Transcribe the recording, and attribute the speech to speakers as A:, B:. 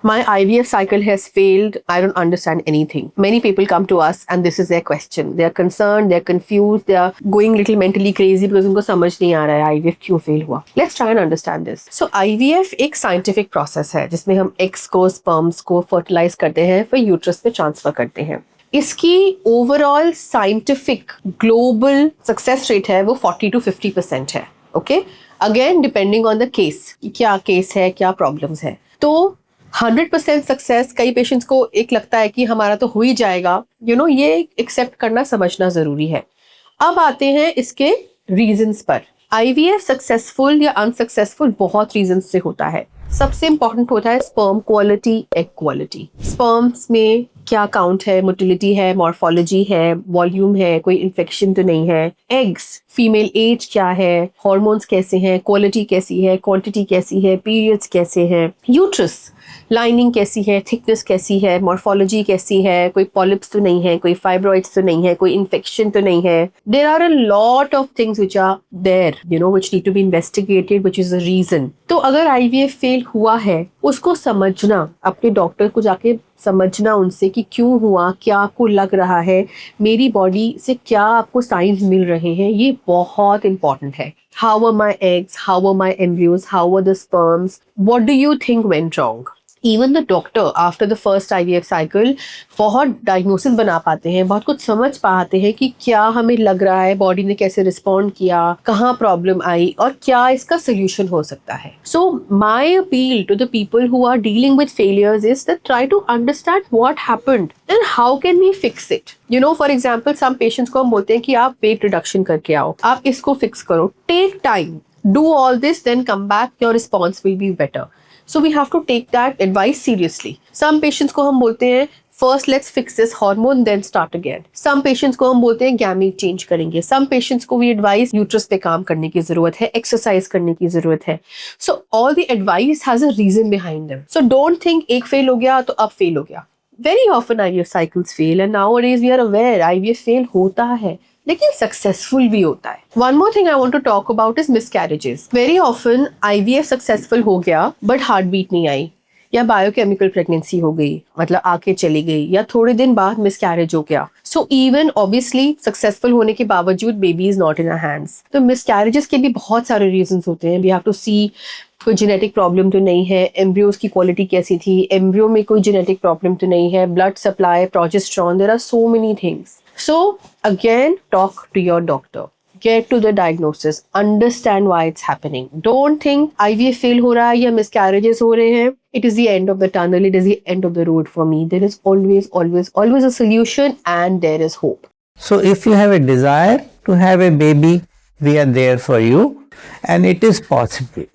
A: My IVF cycle has failed. I don't understand anything. Many people come to us and this is their question. They are concerned, they are confused, they are going little mentally crazy because उनको समझ नहीं आ रहा है IVF क्यों fail हुआ. Let's try and understand this. So IVF एक scientific process है जिसमें हम eggs को, sperms को fertilize करते हैं फिर uterus पे transfer करते हैं. इसकी overall scientific global success rate है वो 40 to 50% है. Okay, again depending on the case, क्या केस है, क्या प्रॉब्लम्स है. तो 100% सक्सेस कई पेशेंट्स को एक लगता है कि हमारा तो हो ही जाएगा, ये एक्सेप्ट करना समझना जरूरी है. अब आते हैं इसके रीजंस पर. आईवीएफ सक्सेसफुल या अनसक्सेसफुल बहुत रीजंस से होता है. सबसे इंपॉर्टेंट होता है sperm quality, egg quality. Sperms में क्या काउंट है, मोटिलिटी है, मॉर्फोलॉजी है, वॉल्यूम है, कोई इन्फेक्शन तो नहीं है. एग्स, फीमेल एज क्या है, हार्मोन्स कैसे हैं, क्वालिटी कैसी है, क्वांटिटी कैसी है, पीरियड्स कैसे हैं. यूट्रस लाइनिंग कैसी है, थिकनेस कैसी है, मॉर्फोलॉजी कैसी है, कोई पॉलिप्स तो नहीं है, कोई फाइब्रॉइड्स तो नहीं है, कोई इन्फेक्शन तो नहीं है. There are a lot of things which are there which need to be investigated, which is the reason. तो अगर आईवीएफ फेल हुआ है उसको समझना, अपने डॉक्टर को जाके समझना उनसे कि क्यों हुआ, क्या आपको लग रहा है, मेरी बॉडी से क्या आपको साइंस मिल रहे हैं, ये बहुत इंपॉर्टेंट है. How were my eggs? How were my embryos? How were the sperms? What do you think went wrong? Even the doctor after the first IVF cycle बहुत डायग्नोसिस बना पाते हैं, बहुत कुछ समझ पाते हैं कि क्या हमें लग रहा है, बॉडी ने कैसे रिस्पॉन्ड किया, कहाँ प्रॉब्लम आई और क्या इसका सोल्यूशन हो सकता है. So my appeal to the people who are dealing with failures is that try to understand what happened and how can we fix it. For example some patients को हम बोलते हैं कि आप वेट रिडक्शन करके आओ, आप इसको फिक्स करो, take time, do all this, then come back, your response will be better. So we have to take that advice seriously. Some patients को हम बोलते हैं first let's fix this hormone then start again. Some patients को हम बोलते हैं gamete change करेंगे. Some patients को we advise uterus पे काम करने की ज़रूरत है, exercise करने की ज़रूरत है. So all the advice has a reason behind them. So don't think एक fail हो गया तो अब fail हो गया. Very often IVF cycles fail and nowadays we are aware IVF fail होता है लेकिन सक्सेसफुल भी होता है. One more thing I want to talk about is miscarriages. Very often IVF successful हो गया बट हार्ट बीट नहीं आई, या बायोकेमिकल प्रेगनेंसी हो गई, मतलब आके चली गई, या थोड़े दिन बाद मिसकैरेज हो गया. सो इवन ऑब्वियसली सक्सेसफुल होने के बावजूद baby is not in our hands. तो मिसकैरेजेस के भी बहुत सारे रीजंस होते हैं. वी हैव टू सी कोई जेनेटिक प्रॉब्लम तो नहीं है, एम्ब्रियोज की क्वालिटी कैसी थी, एम्ब्रियो में कोई जेनेटिक प्रॉब्लम तो नहीं है, blood supply, progesterone, there are so many things. So again, talk to your doctor. Get to the diagnosis. Understand why it's happening. Don't think IVF fail हो रहा है या miscarriages हो रहे हैं. It is the end of the tunnel. It is the end of the road for me. There is always, always, always a solution and there is hope.
B: So if you have a desire to have a baby, we are there for you and it is possible.